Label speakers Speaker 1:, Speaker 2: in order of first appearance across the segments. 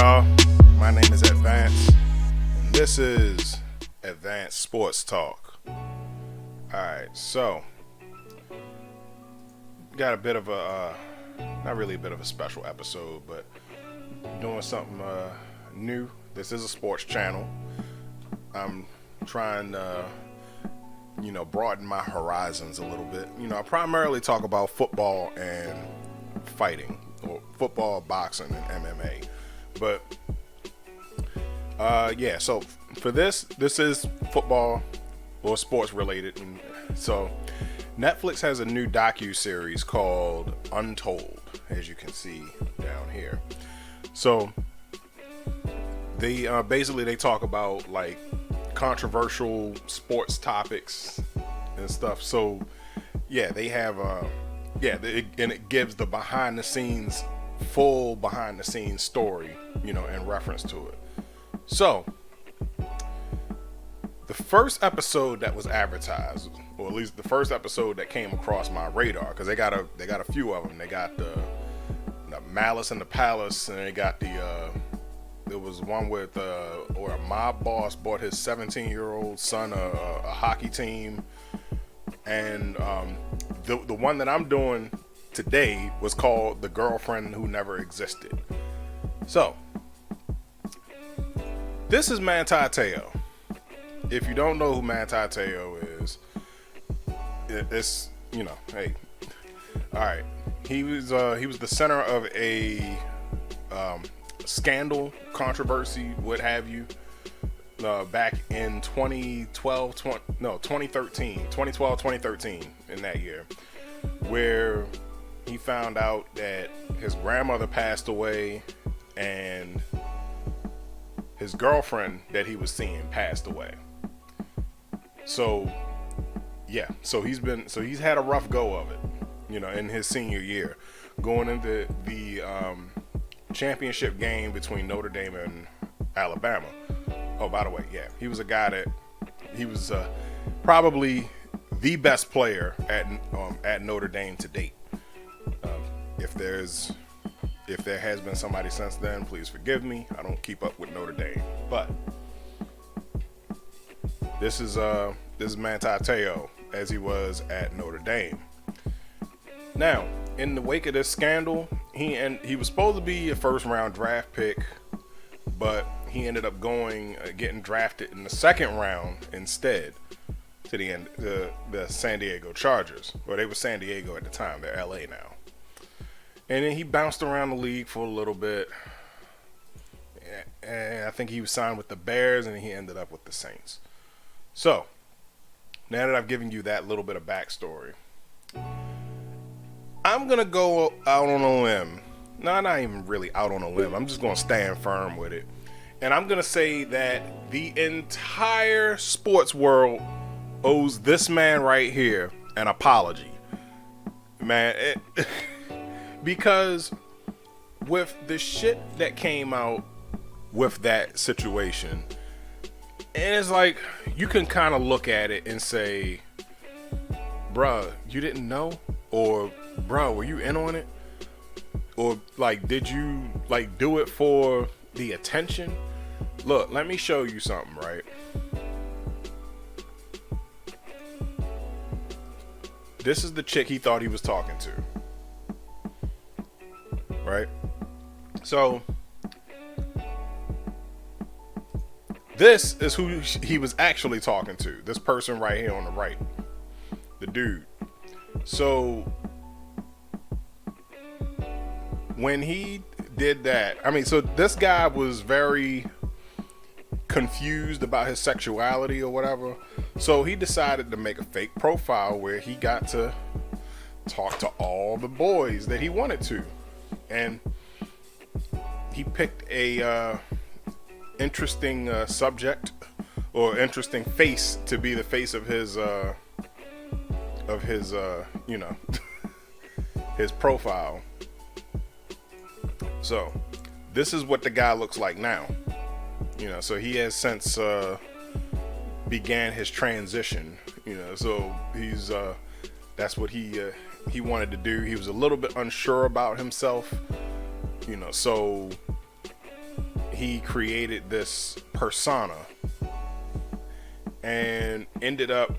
Speaker 1: y'all? My name is Advance, and this is Advanced Sports Talk. Alright, so got a bit of a, not really a bit of a special episode, but doing something new. This is a sports channel. I'm trying to, broaden my horizons a little bit. I primarily talk about football and fighting, or football, boxing, and MMA. But so for this is football or sports related, and so Netflix has a new docu-series called Untold, as you can see down here. So they basically they talk about like controversial sports topics and stuff. So they have and it gives the full behind the scenes story, in reference to it. So the first episode that was advertised, or at least the first episode that came across my radar, because they got a few of them. They got the Malice in the Palace, and they got there was one with or a mob boss bought his 17-year-old son a hockey team, and the one that I'm doing today was called The Girlfriend Who Never Existed. So this is Manti Teo. If you don't know who Manti Teo is, it's hey, all right. He was the center of a scandal, controversy, what have you, back in 2013, in that year, where he found out that his grandmother passed away and his girlfriend that he was seeing passed away. So he's had a rough go of it, in his senior year, going into the championship game between Notre Dame and Alabama. Oh, by the way, he was a guy that he was probably the best player at Notre Dame to date. If there has been somebody since then, please forgive me. I don't keep up with Notre Dame, but this is Manti Teo as he was at Notre Dame. Now, in the wake of this scandal, he was supposed to be a first round draft pick, but he ended up getting drafted in the second round instead to the San Diego Chargers. Well, they were San Diego at the time. They're LA now. And then he bounced around the league for a little bit, and I think he was signed with the Bears, and he ended up with the Saints. So now that I've given you that little bit of backstory, I'm gonna go out on a limb. No, not even really out on a limb. I'm just gonna stand firm with it, and I'm gonna say that the entire sports world owes this man right here an apology, man. Because with the shit that came out with that situation, and it's like you can kind of look at it and say, bruh, you didn't know? Or bruh, were you in on it? Or like, did you like do it for the attention? Look, let me show you something, right? This is the chick he thought he was talking to. Right? So this is who he was actually talking to. This person right here on the right. The dude. So when he did that, so this guy was very confused about his sexuality or whatever. So he decided to make a fake profile where he got to talk to all the boys that he wanted to. And he picked a interesting subject or interesting face to be the face of his his profile. So this is what the guy looks like now. So he has since began his transition. So he's that's what he wanted to do. He was a little bit unsure about himself, so he created this persona and ended up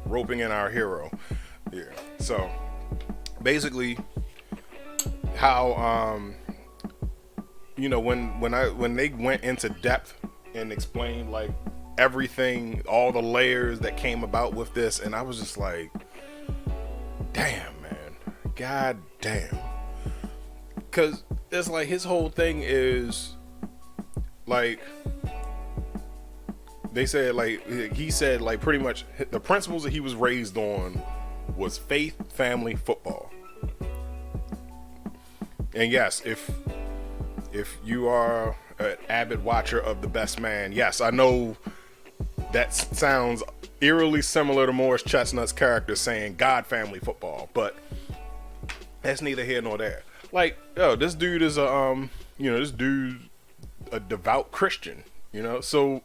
Speaker 1: roping in our hero. Yeah. So basically, how when they went into depth and explained like everything, all the layers that came about with this, and I was just like, damn, man, god damn, because it's like his whole thing is like, they said, like, he said, like, pretty much the principles that he was raised on was faith, family, football. And yes, if you are an avid watcher of The Best Man, yes, I know that sounds eerily similar to Morris Chestnut's character saying God, family, football, but that's neither here nor there. Like, yo, this dude is a devout Christian, so,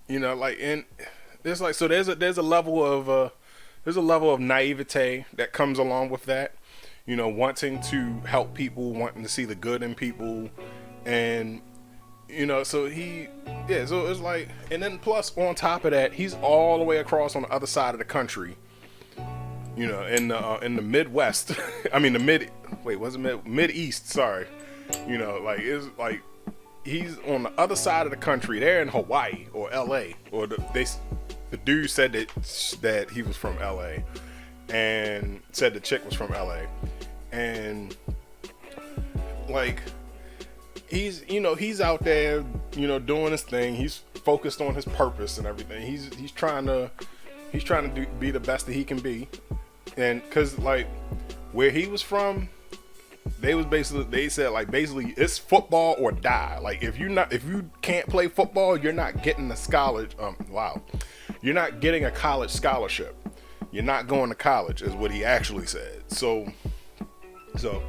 Speaker 1: like, and there's like, so there's a level of naivete that comes along with that, wanting to help people, wanting to see the good in people, and so so it's like, and then plus on top of that, he's all the way across on the other side of the country, in the Midwest. I mean Mid East, sorry. Like, it's like he's on the other side of the country. They're in Hawaii or LA, or the dude said that he was from LA and said the chick was from LA, and like he's out there, doing his thing. He's focused on his purpose and everything. He's trying to be the best that he can be. And cause like where he was from, they said like basically it's football or die. Like if you can't play football, you're not getting a you're not getting a college scholarship. You're not going to college, is what he actually said. So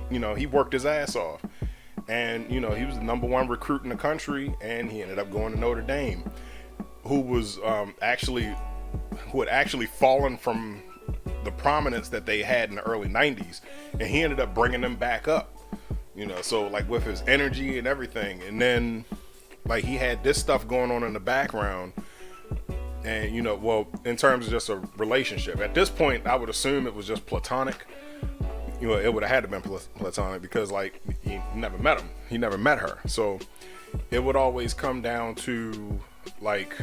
Speaker 1: he worked his ass off. And, he was the number one recruit in the country, and he ended up going to Notre Dame, who had actually fallen from the prominence that they had in the early 90s, and he ended up bringing them back up, so like with his energy and everything. And then like he had this stuff going on in the background, and, in terms of just a relationship. At this point, I would assume it was just platonic. It would have had to been platonic because, like, he never met him. He never met her. So it would always come down to, like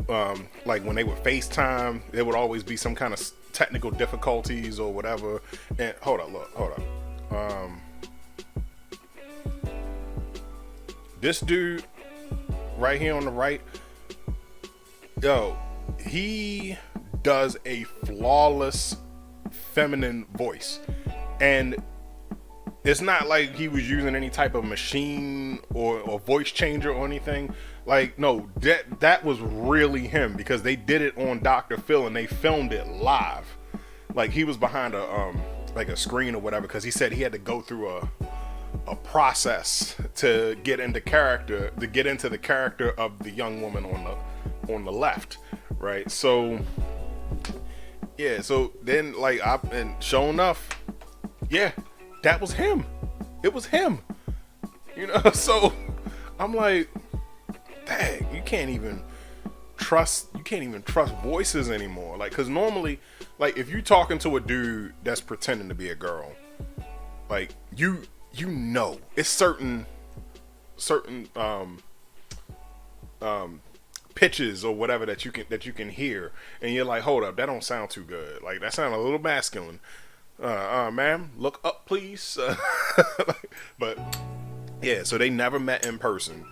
Speaker 1: when they would FaceTime, there would always be some kind of technical difficulties or whatever. And hold up. This dude right here on the right, yo, he does a flawless feminine voice, and it's not like he was using any type of machine or voice changer or anything. Like, no, that was really him, because they did it on Dr. Phil and they filmed it live. Like, he was behind a screen or whatever, because he said he had to go through a process to get into the character of the young woman on the left, right? So yeah, so then, like, and sure enough, yeah, that was him. It was him. So I'm like, dang, you can't even trust voices anymore. Like, cause normally, like, if you talking to a dude that's pretending to be a girl, like, it's certain pitches or whatever that you can hear, and you're like, hold up, that don't sound too good. Like, that sounded a little masculine. Ma'am, look up, please. But yeah, so they never met in person.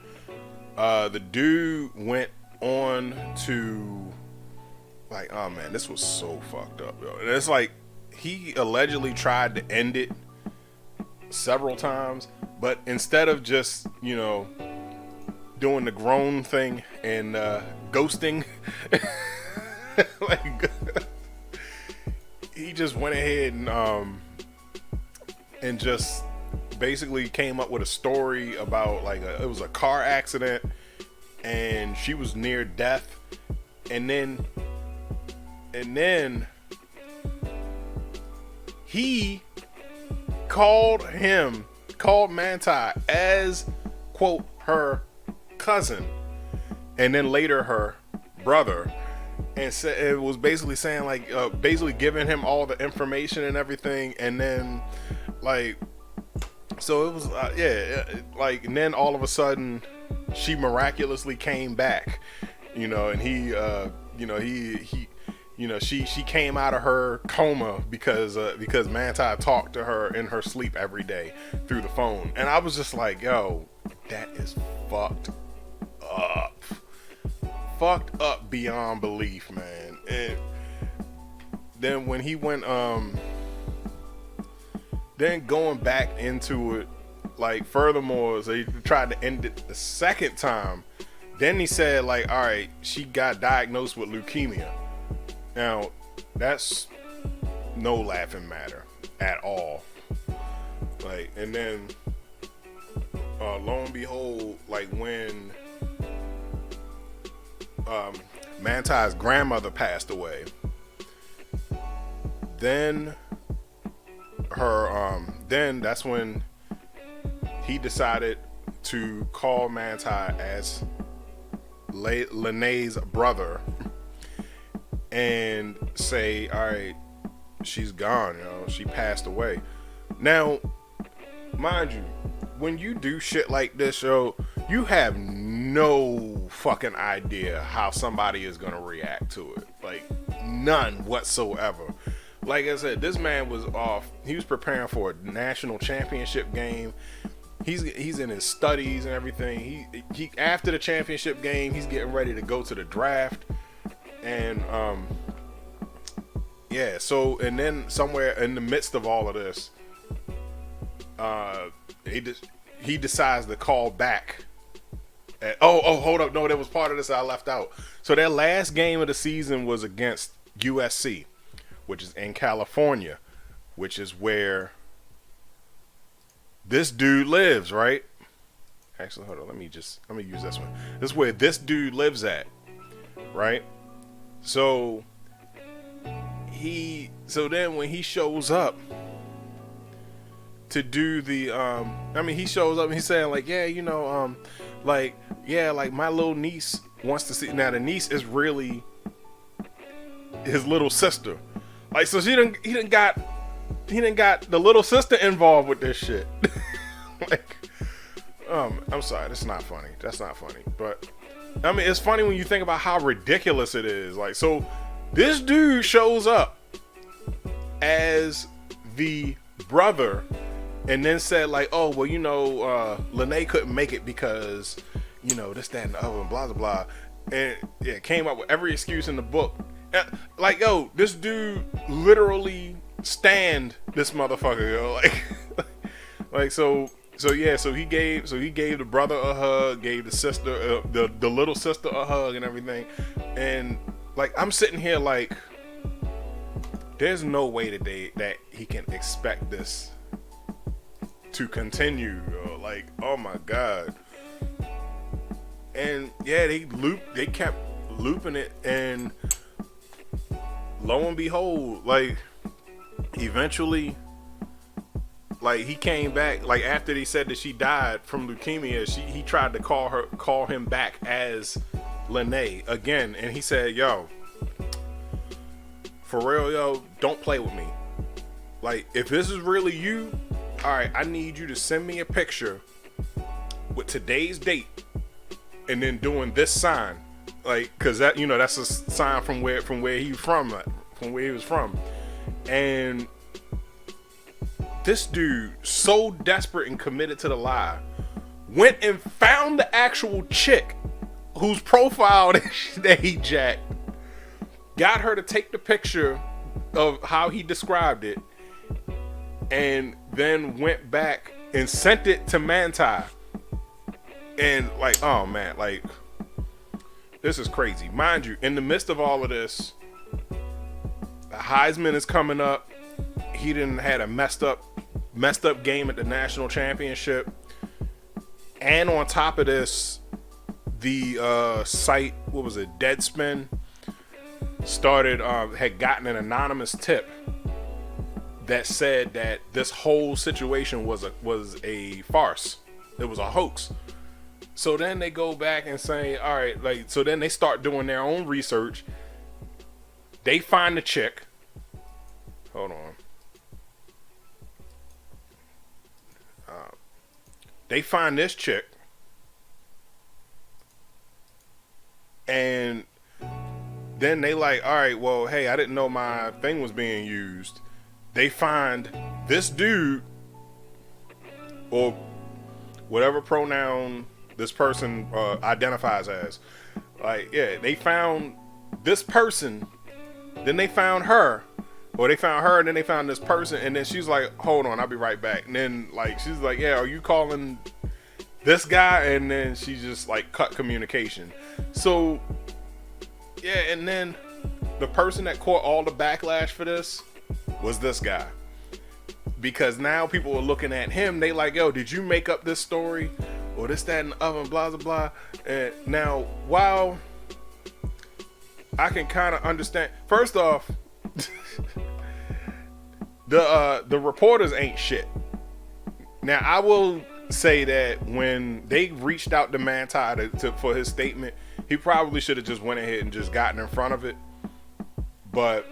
Speaker 1: The dude went on to, like, oh man, this was so fucked up, yo. And it's like, he allegedly tried to end it several times, but instead of just, doing the grown thing and ghosting, like, he just went ahead and just basically came up with a story about, like, it was a car accident and she was near death, and then he called called Manti as, quote, her cousin, and then later her brother, and it was basically saying like, basically giving him all the information and everything, and then like, so it was like, and then all of a sudden she miraculously came back, and he she came out of her coma because Manti talked to her in her sleep every day through the phone. And I was just like, yo, that is fucked up beyond belief, man. And then when he went then going back into it, like, furthermore, so he tried to end it the second time. Then he said, like, all right, she got diagnosed with leukemia. Now, that's no laughing matter at all. Like, and then lo and behold, like, when Manti's grandmother passed away, then then that's when he decided to call Manti as Lene's brother and say, all right, she's gone, she passed away. Now, mind you, when you do shit like this, you have no fucking idea how somebody is gonna react to it. Like, none whatsoever. Like I said, this man was off. He was preparing for a national championship game. He's in his studies and everything. He after the championship game, he's getting ready to go to the draft. And so, and then somewhere in the midst of all of this, he decides to call back. Hold up, no, that was part of this I left out. So their last game of the season was against USC, which is in California, which is where this dude lives, right? Actually, hold on, let me use this one. This is where this dude lives at, right? So then when he shows up to do the he shows up and he's saying like, like my little niece wants to see. Now the niece is really his little sister. Like, so he didn't got the little sister involved with this shit. Like, I'm sorry, that's not funny. That's not funny. But I mean, it's funny when you think about how ridiculous it is. Like, so this dude shows up as the brother and then said like, oh, well, Lene couldn't make it because, this, that, and the other, and blah, blah, blah. And came up with every excuse in the book. Like, yo, this dude literally stand this motherfucker, yo. Like, so he gave the brother a hug, gave the sister, the little sister a hug and everything. And like, I'm sitting here like, there's no way that he can expect this to continue, yo. Like, oh my God. And yeah, they kept looping it, and lo and behold, like, eventually, like, he came back. Like, after they said that she died from leukemia, he tried to call him back as Lene again, and he said, yo, for real, yo, don't play with me. Like, if this is really you, all right, I need you to send me a picture with today's date and then doing this sign, like, cause that, that's a sign from where he was from. And this dude, so desperate and committed to the lie, went and found the actual chick whose profile that he jacked, got her to take the picture of how he described it, and then went back and sent it to Manti. And like, oh man, like, this is crazy. Mind you, in the midst of all of this, the Heisman is coming up. He didn't had a messed up game at the national championship. And on top of this, the site, what was it, Deadspin, had gotten an anonymous tip that said that this whole situation was a farce. It was a hoax. So then they go back and say, all right, like, so then they start doing their own research. They find the chick. Hold on. They find this chick. And then they like, all right, well, hey, I didn't know my thing was being used. They find this dude, or whatever pronoun this person identifies as. Like, yeah, they found this person, then they found her, or they found her, and then they found this person, and then she's like, hold on, I'll be right back. And then, like, she's like, yeah, are you calling this guy? And then she just, like, cut communication. So, yeah, and then the person that caught all the backlash for this was this guy. Because now people are looking at him, they like, yo, did you make up this story? Or this, that, and the other, blah, blah, blah. And now, while I can kind of understand, first off, the reporters ain't shit. Now, I will say that when they reached out to Manti for his statement, he probably should have just went ahead and just gotten in front of it. But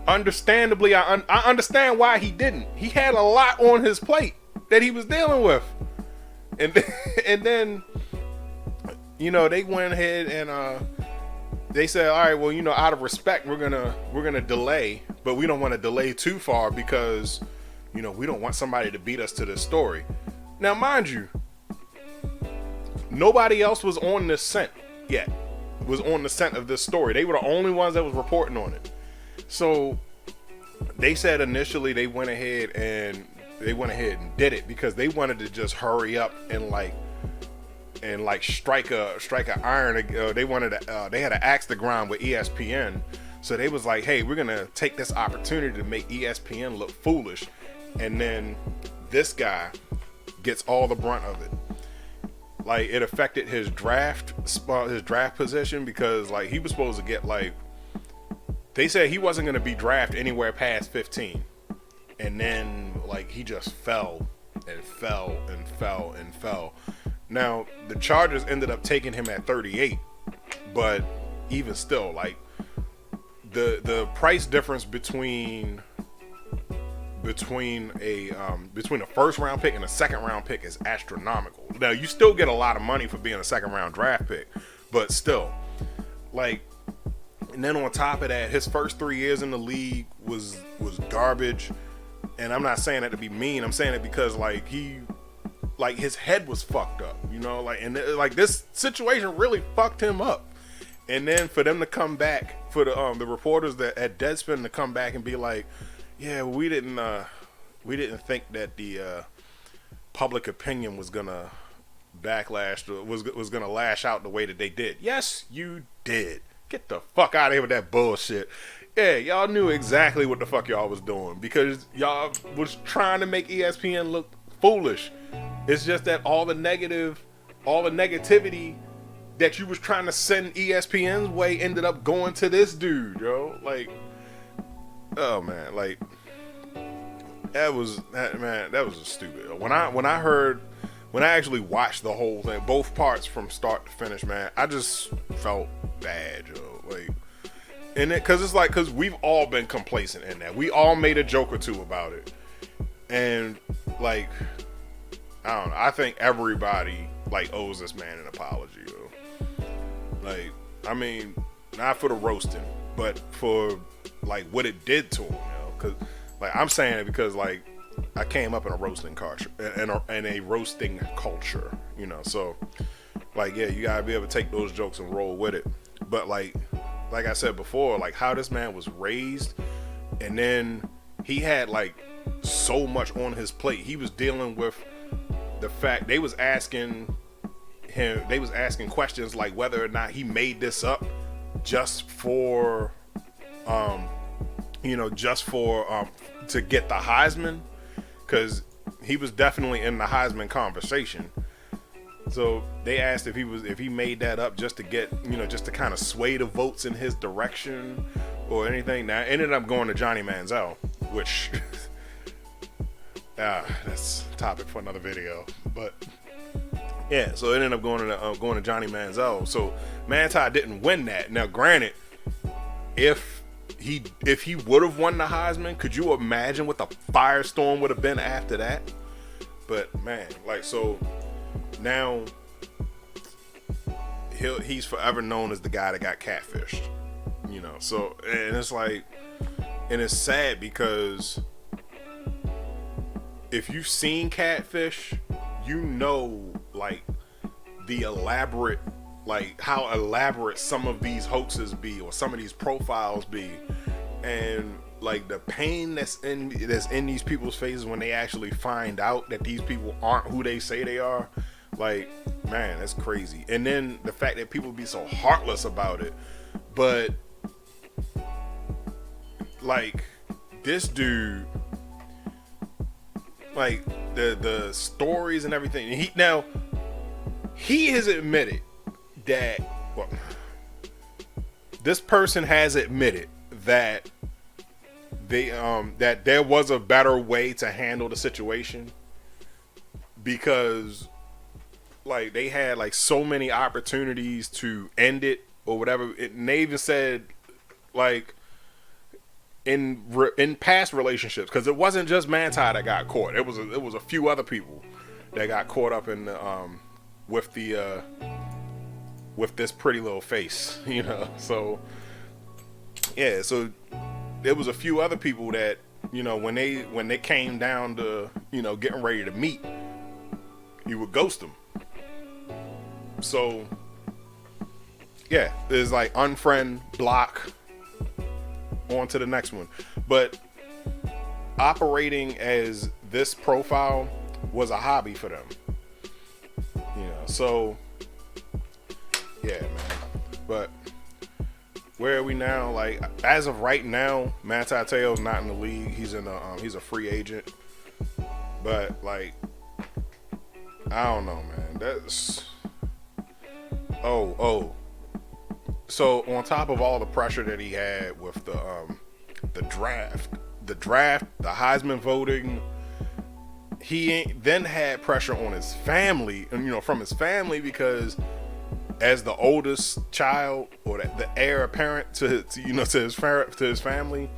Speaker 1: understandably, I understand why he didn't. He had a lot on his plate that he was dealing with. And then, you know, they went ahead and they said, all right, well, you know, out of respect, we're gonna delay, but we don't want to delay too far because, you know, we don't want somebody to beat us to this story. Now, mind you, nobody else was on this scent yet. Was on the scent of this story. They were the only ones that was reporting on it. So they said initially they went ahead and did it because they wanted to just hurry up and strike a iron. They had an axe to grind with ESPN. So they was like, hey, we're gonna take this opportunity to make ESPN look foolish, and then this guy gets all the brunt of it. Like, it affected his draft position because, like, he was supposed to get, like, they said he wasn't gonna be drafted anywhere past 15. And then, like, he just fell and fell and fell and fell. Now, the Chargers ended up taking him at 38, but even still, like, the price difference between a first round pick and a second round pick is astronomical. Now, you still get a lot of money for being a second round draft pick, but still, like, and then on top of that, his first 3 years in the league was garbage. And I'm not saying that to be mean. I'm saying it because, like, his head was fucked up, you know, like, and like this situation really fucked him up. And then for them to come back, for the reporters that at Deadspin to come back and be like, yeah, we didn't think that the public opinion was gonna backlash, was gonna lash out the way that they did. Yes, you did. Get the fuck out of here with that bullshit. Yeah, y'all knew exactly what the fuck y'all was doing because y'all was trying to make ESPN look foolish. It's just that all the negativity that you was trying to send ESPN's way ended up going to this dude, yo. Like, oh man, like that was just stupid. When I actually watched the whole thing, both parts from start to finish, man, I just felt bad, yo. Like, and because we've all been complacent in that. We all made a joke or two about it, and like, I don't know. I think everybody like owes this man an apology, yo. Like, I mean, not for the roasting, but for like what it did to him, yo. Because like, I'm saying it because, like, I came up in a roasting culture, in a roasting culture, you know. So, like, yeah, you gotta be able to take those jokes and roll with it. But like I said before, like how this man was raised, and then he had like so much on his plate. He was dealing with the fact they was asking questions like whether or not he made this up just for to get the Heisman, because he was definitely in the Heisman conversation. So they asked if he made that up just to get, just to kind of sway the votes in his direction or anything. Now, it ended up going to Johnny Manziel, which That's a topic for another video. But yeah, so it ended up going to Johnny Manziel. So Manti didn't win that. Now, granted, if he would have won the Heisman, could you imagine what the firestorm would have been after that? But man, like, so now he's forever known as the guy that got catfished. You know, so, and it's like, and it's sad because if you've seen Catfish, you know, like, the elaborate, like, how elaborate some of these hoaxes be, or some of these profiles be, and like the pain that's in these people's faces when they actually find out that these people aren't who they say they are. Like, man, that's crazy. And then the fact that people be so heartless about it. But like, this dude, like, the stories and everything, he has admitted that, well, this person has admitted that that there was a better way to handle the situation, because like they had like so many opportunities to end it or whatever. And they even said, like, in past relationships, because it wasn't just Manti that got caught. It was a few other people that got caught up in the with this pretty little face, you know. So yeah, so there was a few other people that, you know, when they came down to, you know, getting ready to meet, you would ghost them. So yeah, there's like unfriend, block, on to the next one. But operating as this profile was a hobby for them, you know. So yeah, man. But where are we now? Like, as of right now, Manti Teo's not in the league. He's he's a free agent. But like, I don't know, man. That's so on top of all the pressure that he had with the draft, the Heisman voting, he then had pressure on his family, and, you know, from his family, because as the oldest child, or the heir apparent to his family,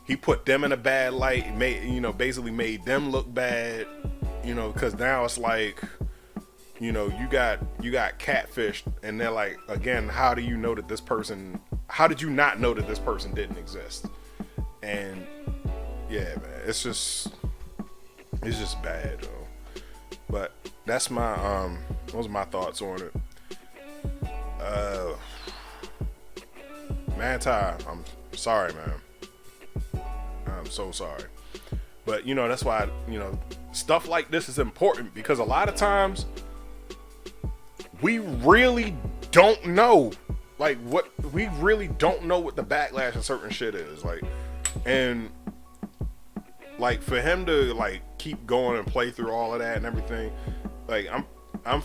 Speaker 1: he put them in a bad light, basically made them look bad, you know, because now it's like, you know, you got catfished, and they're like, again, how did you not know that this person didn't exist? And yeah, man, it's just bad, though. But that's those are my thoughts on it. Manti, I'm sorry, man. I'm so sorry. But, you know, that's why, you know, stuff like this is important, because a lot of times we really don't know, like, what the backlash of certain shit is, like, and like, for him to like keep going and play through all of that and everything, like, I'm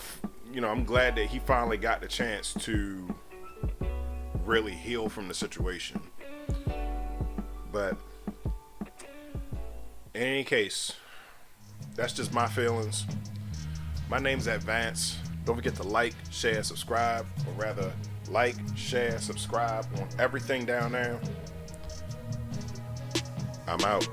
Speaker 1: glad that he finally got the chance to really heal from the situation. But in any case, that's just my feelings. My name's Advance. Don't forget to like, share, subscribe, or rather, like, share, subscribe on everything down there. I'm out.